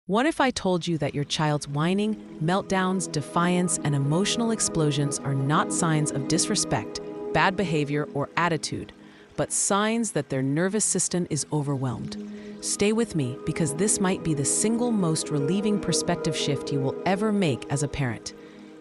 What if I told you that your child's whining, meltdowns, defiance, and emotional explosions are not signs of disrespect, bad behavior, or attitude, but signs that their nervous system is overwhelmed? Stay with me because this might be the single most relieving perspective shift you will ever make as a parent.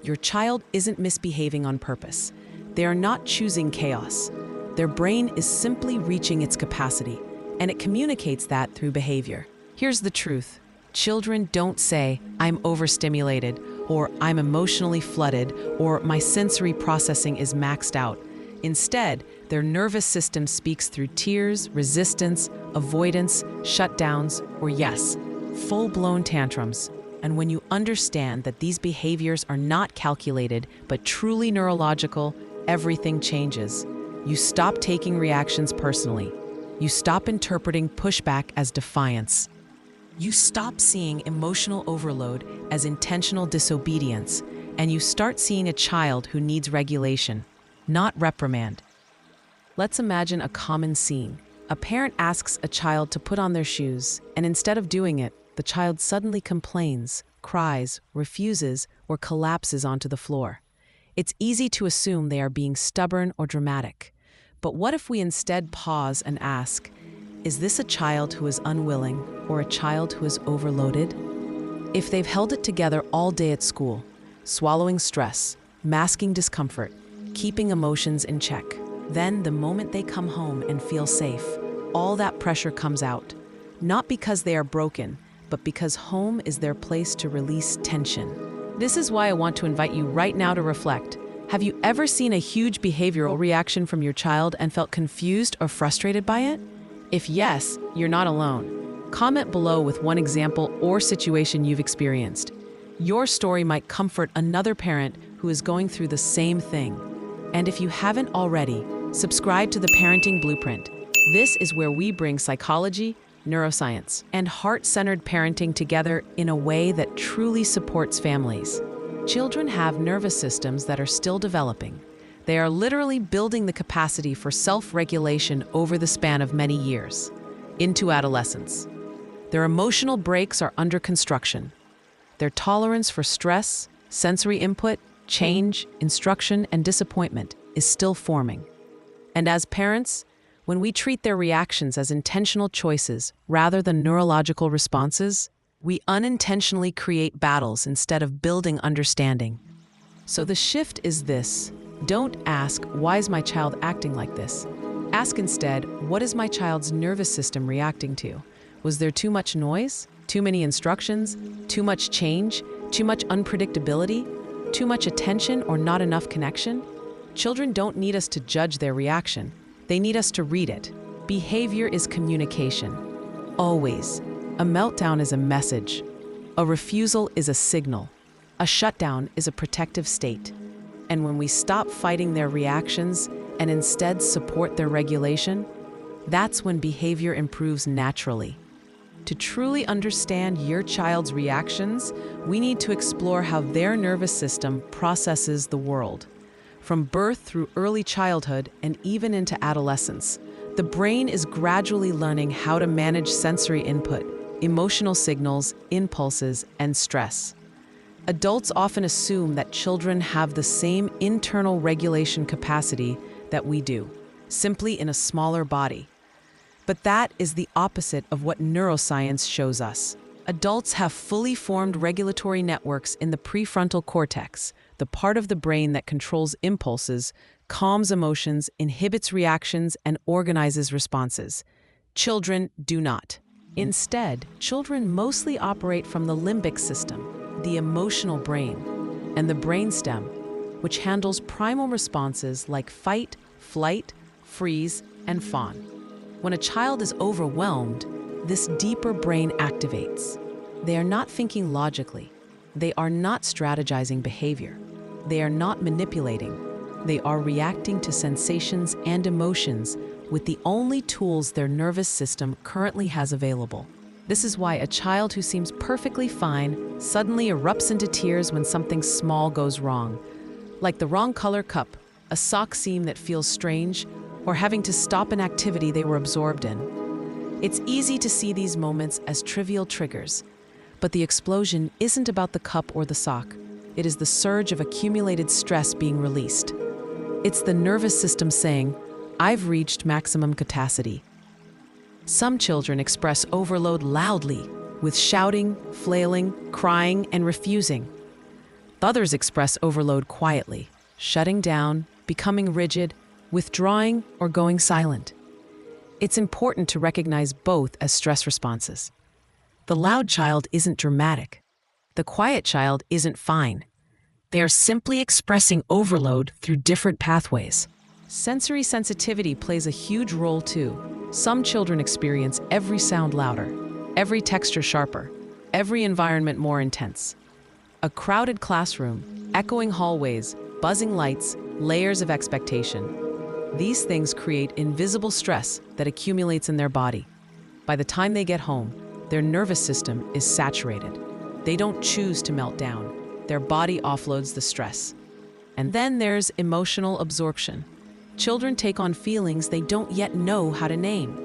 Your child isn't misbehaving on purpose. They are not choosing chaos. Their brain is simply reaching its capacity, and it communicates that through behavior. Here's the truth. Children don't say, "I'm overstimulated," or "I'm emotionally flooded," or "my sensory processing is maxed out." Instead, their nervous system speaks through tears, resistance, avoidance, shutdowns, or yes, full-blown tantrums. And when you understand that these behaviors are not calculated, but truly neurological, everything changes. You stop taking reactions personally. You stop interpreting pushback as defiance. You stop seeing emotional overload as intentional disobedience, and you start seeing a child who needs regulation, not reprimand. Let's imagine a common scene. A parent asks a child to put on their shoes, and instead of doing it, the child suddenly complains, cries, refuses, or collapses onto the floor. It's easy to assume they are being stubborn or dramatic. But what if we instead pause and ask, is this a child who is unwilling or a child who is overloaded? If they've held it together all day at school, swallowing stress, masking discomfort, keeping emotions in check, then the moment they come home and feel safe, all that pressure comes out. Not because they are broken, but because home is their place to release tension. This is why I want to invite you right now to reflect. Have you ever seen a huge behavioral reaction from your child and felt confused or frustrated by it? If yes, you're not alone. Comment below with one example or situation you've experienced. Your story might comfort another parent who is going through the same thing. And if you haven't already, subscribe to the Parenting Blueprint. This is where we bring psychology, neuroscience, and heart-centered parenting together in a way that truly supports families. Children have nervous systems that are still developing. They are literally building the capacity for self-regulation over the span of many years, into adolescence. Their emotional brakes are under construction. Their tolerance for stress, sensory input, change, instruction, and disappointment is still forming. And as parents, when we treat their reactions as intentional choices rather than neurological responses, we unintentionally create battles instead of building understanding. So the shift is this. Don't ask, why is my child acting like this? Ask instead, what is my child's nervous system reacting to? Was there too much noise? Too many instructions? Too much change? Too much unpredictability? Too much attention or not enough connection? Children don't need us to judge their reaction. They need us to read it. Behavior is communication. Always. A meltdown is a message. A refusal is a signal. A shutdown is a protective state. And when we stop fighting their reactions and instead support their regulation, that's when behavior improves naturally. To truly understand your child's reactions, we need to explore how their nervous system processes the world. From birth through early childhood and even into adolescence, the brain is gradually learning how to manage sensory input, emotional signals, impulses, and stress. Adults often assume that children have the same internal regulation capacity that we do, simply in a smaller body. But that is the opposite of what neuroscience shows us. Adults have fully formed regulatory networks in the prefrontal cortex, the part of the brain that controls impulses, calms emotions, inhibits reactions, and organizes responses. Children do not. Instead, children mostly operate from the limbic system, the emotional brain, and the brainstem, which handles primal responses like fight, flight, freeze, and fawn. When a child is overwhelmed, this deeper brain activates. They are not thinking logically. They are not strategizing behavior. They are not manipulating. They are reacting to sensations and emotions with the only tools their nervous system currently has available. This is why a child who seems perfectly fine suddenly erupts into tears when something small goes wrong, like the wrong color cup, a sock seam that feels strange, or having to stop an activity they were absorbed in. It's easy to see these moments as trivial triggers, But the explosion isn't about the cup or the sock. It is the surge of accumulated stress being released. It's the nervous system saying, "I've reached maximum capacity." Some children express overload loudly, with shouting, flailing, crying, and refusing. Others express overload quietly, shutting down, becoming rigid, withdrawing, or going silent. It's important to recognize both as stress responses. The loud child isn't dramatic. The quiet child isn't fine. They are simply expressing overload through different pathways. Sensory sensitivity plays a huge role too. Some children experience every sound louder, every texture sharper, every environment more intense. A crowded classroom, echoing hallways, buzzing lights, layers of expectation. These things create invisible stress that accumulates in their body. By the time they get home, their nervous system is saturated. They don't choose to melt down. Their body offloads the stress. And then there's emotional absorption. Children take on feelings they don't yet know how to name.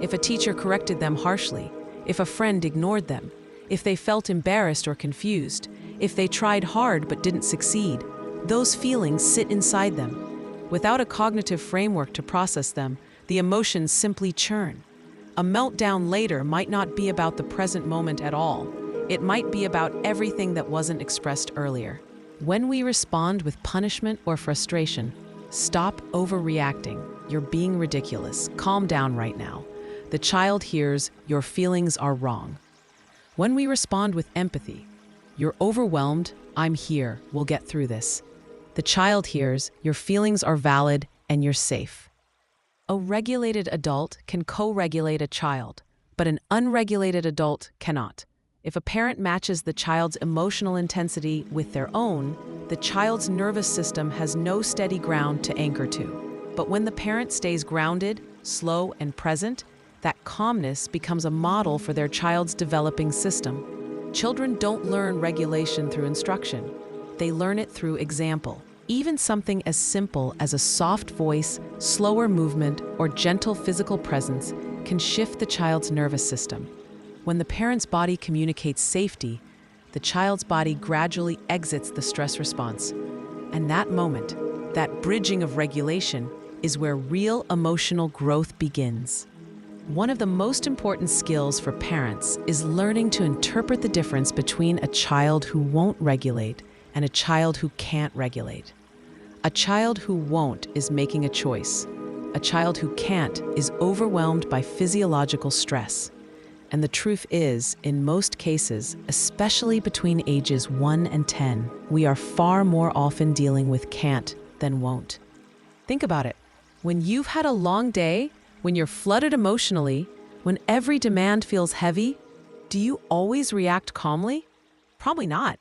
If a teacher corrected them harshly, if a friend ignored them, if they felt embarrassed or confused, if they tried hard but didn't succeed, those feelings sit inside them. Without a cognitive framework to process them, the emotions simply churn. A meltdown later might not be about the present moment at all. It might be about everything that wasn't expressed earlier. When we respond with punishment or frustration, stop overreacting. You're being ridiculous. Calm down right now. The child hears, "Your feelings are wrong." When we respond with empathy, "You're overwhelmed. I'm here. We'll get through this." The child hears, "Your feelings are valid and you're safe." A regulated adult can co-regulate a child, but an unregulated adult cannot. If a parent matches the child's emotional intensity with their own, the child's nervous system has no steady ground to anchor to. But when the parent stays grounded, slow, and present, that calmness becomes a model for their child's developing system. Children don't learn regulation through instruction. They learn it through example. Even something as simple as a soft voice, slower movement, or gentle physical presence can shift the child's nervous system. When the parent's body communicates safety, the child's body gradually exits the stress response. And that moment, that bridging of regulation, is where real emotional growth begins. One of the most important skills for parents is learning to interpret the difference between a child who won't regulate and a child who can't regulate. A child who won't is making a choice. A child who can't is overwhelmed by physiological stress. And the truth is, in most cases, especially between ages 1 and 10, we are far more often dealing with can't than won't. Think about it. When you've had a long day, when you're flooded emotionally, when every demand feels heavy, do you always react calmly? Probably not.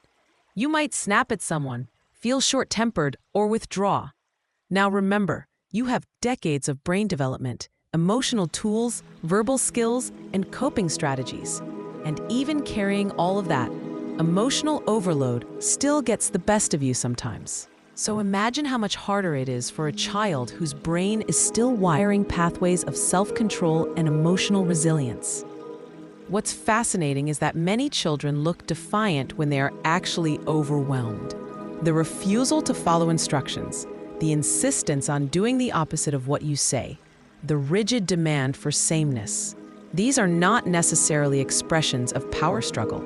You might snap at someone, feel short-tempered, or withdraw. Now remember, you have decades of brain development, emotional tools, verbal skills, and coping strategies. And even carrying all of that, emotional overload still gets the best of you sometimes. So imagine how much harder it is for a child whose brain is still wiring pathways of self-control and emotional resilience. What's fascinating is that many children look defiant when they are actually overwhelmed. The refusal to follow instructions, the insistence on doing the opposite of what you say, the rigid demand for sameness. These are not necessarily expressions of power struggle.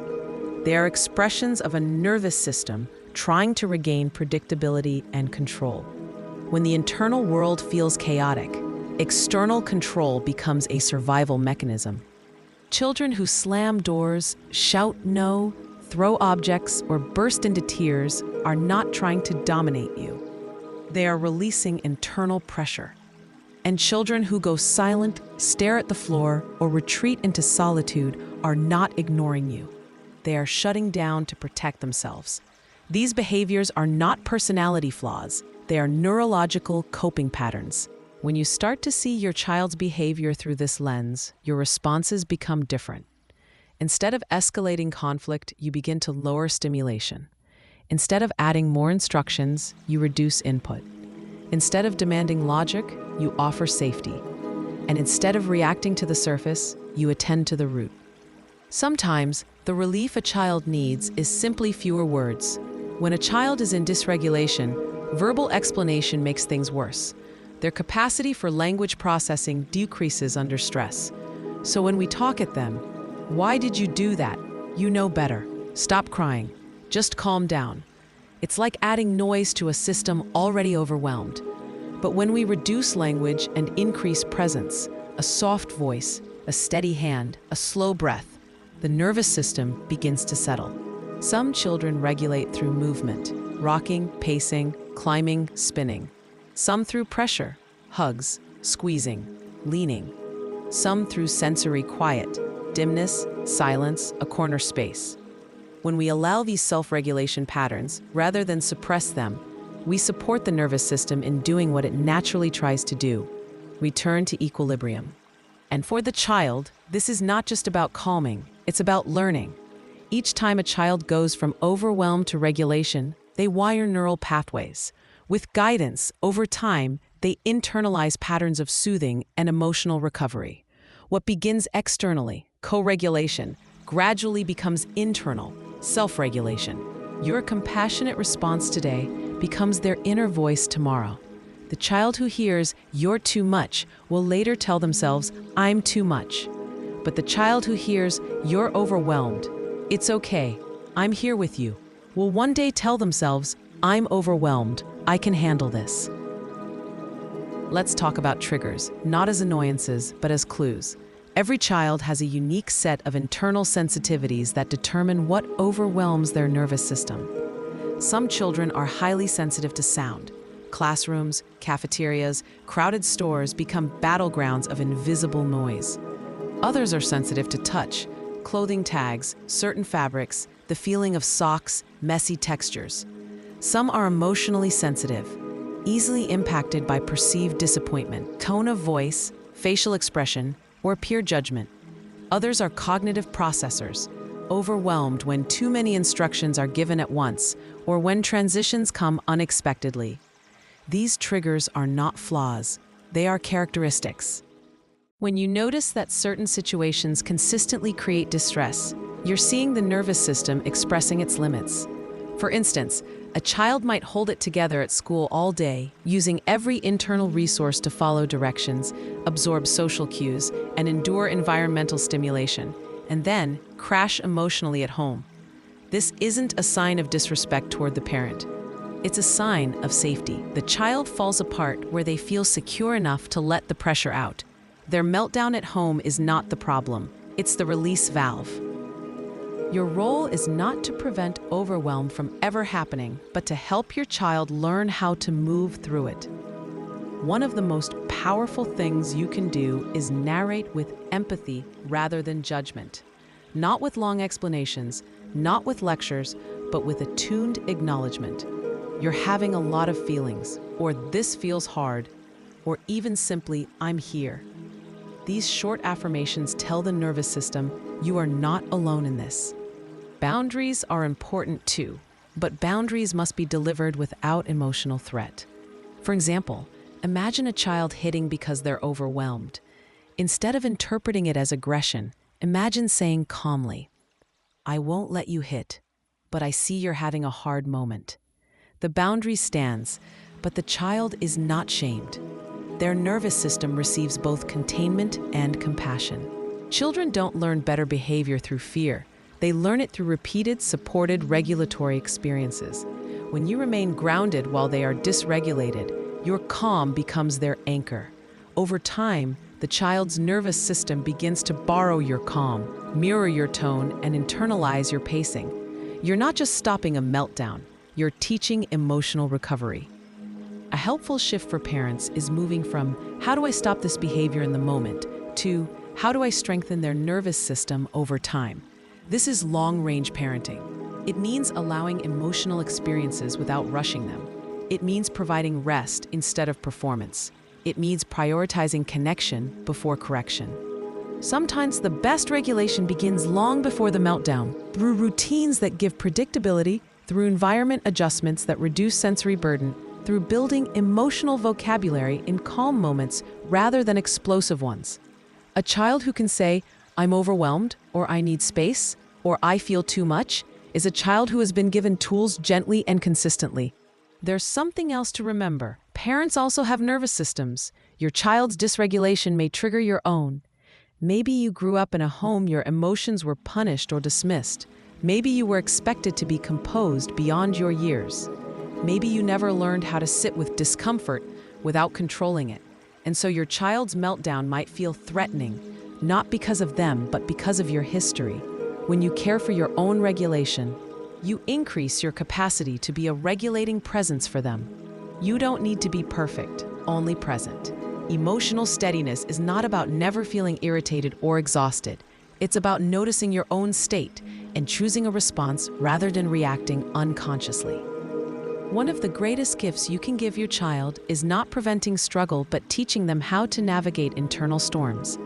They are expressions of a nervous system trying to regain predictability and control. When the internal world feels chaotic, external control becomes a survival mechanism. Children who slam doors, shout no, throw objects, or burst into tears are not trying to dominate you. They are releasing internal pressure. And children who go silent, stare at the floor, or retreat into solitude are not ignoring you. They are shutting down to protect themselves. These behaviors are not personality flaws. They are neurological coping patterns. When you start to see your child's behavior through this lens, your responses become different. Instead of escalating conflict, you begin to lower stimulation. Instead of adding more instructions, you reduce input. Instead of demanding logic, you offer safety. And instead of reacting to the surface, you attend to the root. Sometimes, the relief a child needs is simply fewer words. When a child is in dysregulation, verbal explanation makes things worse. Their capacity for language processing decreases under stress. So when we talk at them, "Why did you do that? You know better. Stop crying. Just calm down." It's like adding noise to a system already overwhelmed. But when we reduce language and increase presence, a soft voice, a steady hand, a slow breath, the nervous system begins to settle. Some children regulate through movement, rocking, pacing, climbing, spinning. Some through pressure, hugs, squeezing, leaning. Some through sensory quiet, dimness, silence, a corner space. When we allow these self-regulation patterns, rather than suppress them, we support the nervous system in doing what it naturally tries to do: return to equilibrium. And for the child, this is not just about calming, it's about learning. Each time a child goes from overwhelm to regulation, they wire neural pathways. With guidance, over time, they internalize patterns of soothing and emotional recovery. What begins externally, co-regulation, gradually becomes internal, self-regulation. Your compassionate response today becomes their inner voice tomorrow. The child who hears "you're too much" will later tell themselves, "I'm too much." But the child who hears "you're overwhelmed, it's okay, I'm here with you," will one day tell themselves, "I'm overwhelmed, I can handle this." Let's talk about triggers, not as annoyances, but as clues. Every child has a unique set of internal sensitivities that determine what overwhelms their nervous system. Some children are highly sensitive to sound. Classrooms, cafeterias, crowded stores become battlegrounds of invisible noise. Others are sensitive to touch, clothing tags, certain fabrics, the feeling of socks, messy textures. Some are emotionally sensitive, easily impacted by perceived disappointment, tone of voice, facial expression, or peer judgment. Others are cognitive processors, overwhelmed when too many instructions are given at once or when transitions come unexpectedly. These triggers are not flaws, they are characteristics. When you notice that certain situations consistently create distress, you're seeing the nervous system expressing its limits. For instance, a child might hold it together at school all day, using every internal resource to follow directions, absorb social cues, and endure environmental stimulation, and then crash emotionally at home. This isn't a sign of disrespect toward the parent. It's a sign of safety. The child falls apart where they feel secure enough to let the pressure out. Their meltdown at home is not the problem. It's the release valve. Your role is not to prevent overwhelm from ever happening, but to help your child learn how to move through it. One of the most powerful things you can do is narrate with empathy rather than judgment. Not with long explanations, not with lectures, but with attuned acknowledgement. You're having a lot of feelings, or this feels hard, or even simply, "I'm here." These short affirmations tell the nervous system, you are not alone in this. Boundaries are important too, but boundaries must be delivered without emotional threat. For example, imagine a child hitting because they're overwhelmed. Instead of interpreting it as aggression, imagine saying calmly, "I won't let you hit, but I see you're having a hard moment." The boundary stands, but the child is not shamed. Their nervous system receives both containment and compassion. Children don't learn better behavior through fear. They learn it through repeated, supported regulatory experiences. When you remain grounded while they are dysregulated, your calm becomes their anchor. Over time, the child's nervous system begins to borrow your calm, mirror your tone, and internalize your pacing. You're not just stopping a meltdown, you're teaching emotional recovery. A helpful shift for parents is moving from "how do I stop this behavior in the moment" to "how do I strengthen their nervous system over time?" This is long-range parenting. It means allowing emotional experiences without rushing them. It means providing rest instead of performance. It means prioritizing connection before correction. Sometimes the best regulation begins long before the meltdown, through routines that give predictability, through environment adjustments that reduce sensory burden, through building emotional vocabulary in calm moments rather than explosive ones. A child who can say, I'm overwhelmed, or I need space, or I feel too much, is a child who has been given tools gently and consistently. There's something else to remember. Parents also have nervous systems. Your child's dysregulation may trigger your own. Maybe you grew up in a home your emotions were punished or dismissed. Maybe you were expected to be composed beyond your years. Maybe you never learned how to sit with discomfort without controlling it. And so your child's meltdown might feel threatening, not because of them, but because of your history. When you care for your own regulation, you increase your capacity to be a regulating presence for them. You don't need to be perfect, only present. Emotional steadiness is not about never feeling irritated or exhausted. It's about noticing your own state and choosing a response rather than reacting unconsciously. One of the greatest gifts you can give your child is not preventing struggle, but teaching them how to navigate internal storms.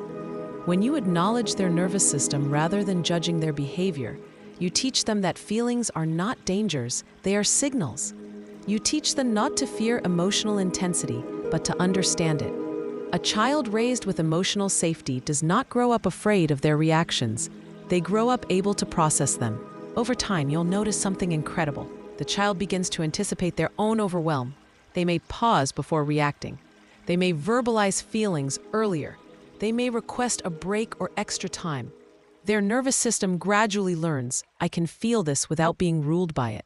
When you acknowledge their nervous system rather than judging their behavior, you teach them that feelings are not dangers, they are signals. You teach them not to fear emotional intensity, but to understand it. A child raised with emotional safety does not grow up afraid of their reactions. They grow up able to process them. Over time, you'll notice something incredible. The child begins to anticipate their own overwhelm. They may pause before reacting. They may verbalize feelings earlier. They may request a break or extra time. Their nervous system gradually learns, I can feel this without being ruled by it.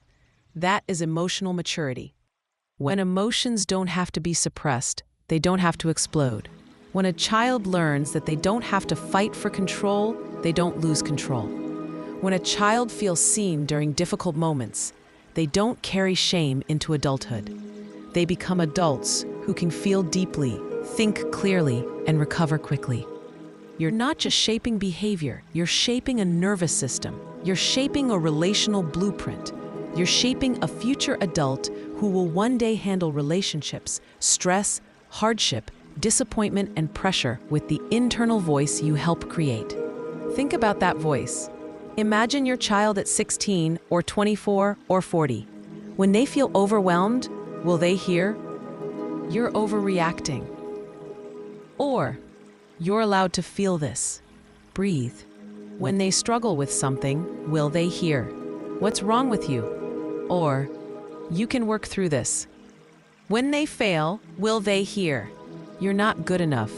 That is emotional maturity. When emotions don't have to be suppressed, they don't have to explode. When a child learns that they don't have to fight for control, they don't lose control. When a child feels seen during difficult moments, they don't carry shame into adulthood. They become adults who can feel deeply, think clearly, and recover quickly. You're not just shaping behavior, you're shaping a nervous system. You're shaping a relational blueprint. You're shaping a future adult who will one day handle relationships, stress, hardship, disappointment, and pressure with the internal voice you help create. Think about that voice. Imagine your child at 16 or 24 or 40. When they feel overwhelmed, will they hear, "You're overreacting"? Or, "You're allowed to feel this. Breathe." When they struggle with something, will they hear, "What's wrong with you?" Or, "You can work through this." When they fail, will they hear, "You're not good enough"?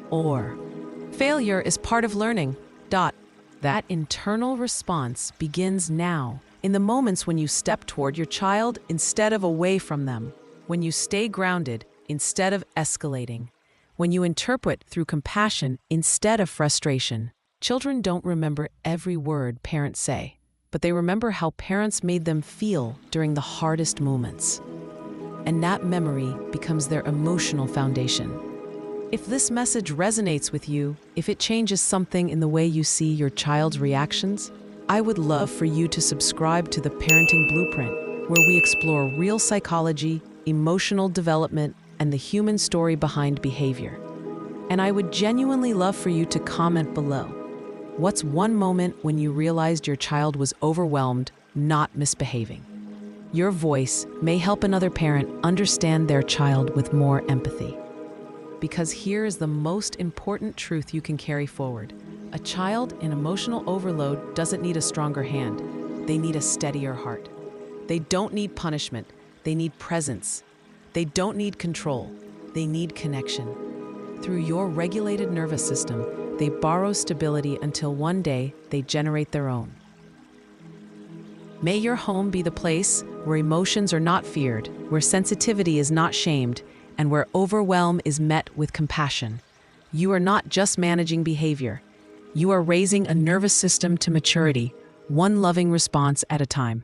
Or, "Failure is part of learning." That internal response begins now, in the moments when you step toward your child instead of away from them, when you stay grounded instead of escalating, when you interpret through compassion instead of frustration. Children don't remember every word parents say, but they remember how parents made them feel during the hardest moments. And that memory becomes their emotional foundation. If this message resonates with you, if it changes something in the way you see your child's reactions, I would love for you to subscribe to the Parenting Blueprint, where we explore real psychology, emotional development, and the human story behind behavior. And I would genuinely love for you to comment below. What's one moment when you realized your child was overwhelmed, not misbehaving? Your voice may help another parent understand their child with more empathy. Because here is the most important truth you can carry forward. A child in emotional overload doesn't need a stronger hand. They need a steadier heart. They don't need punishment. They need presence. They don't need control. They need connection. Through your regulated nervous system, they borrow stability until one day they generate their own. May your home be the place where emotions are not feared, where sensitivity is not shamed, and where overwhelm is met with compassion. You are not just managing behavior. You are raising a nervous system to maturity, one loving response at a time.